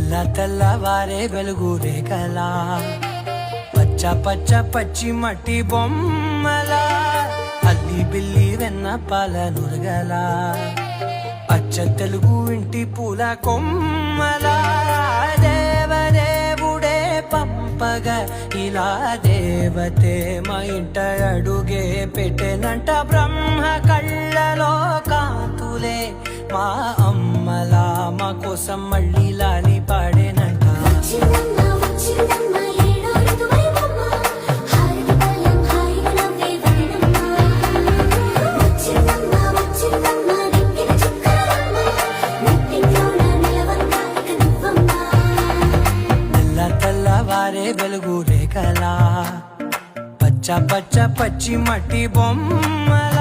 తెల్లవారే వెలుగు రేఖలా పచ్చ పచ్చ పచ్చి మట్టి బొమ్మలా అల్లి బిల్లి వెన్న పాల నురగలా అచ్చ తెలుగు ఇంటి పూల కొమ్మలా దేవదేవుడే పంపగా ఇలా దేవతే మా ఇంట అడుగే పెట్టెనంట బ్రహ్మ కళ్ళలో కాంతులే మా అమ్మలా మా కోసం మళ్ళీ లాలి పాడేనంట. తెల్లవారే వెలుగు రేఖలా పచ్చ పచ్చ పచ్చి మట్టి బొమ్మల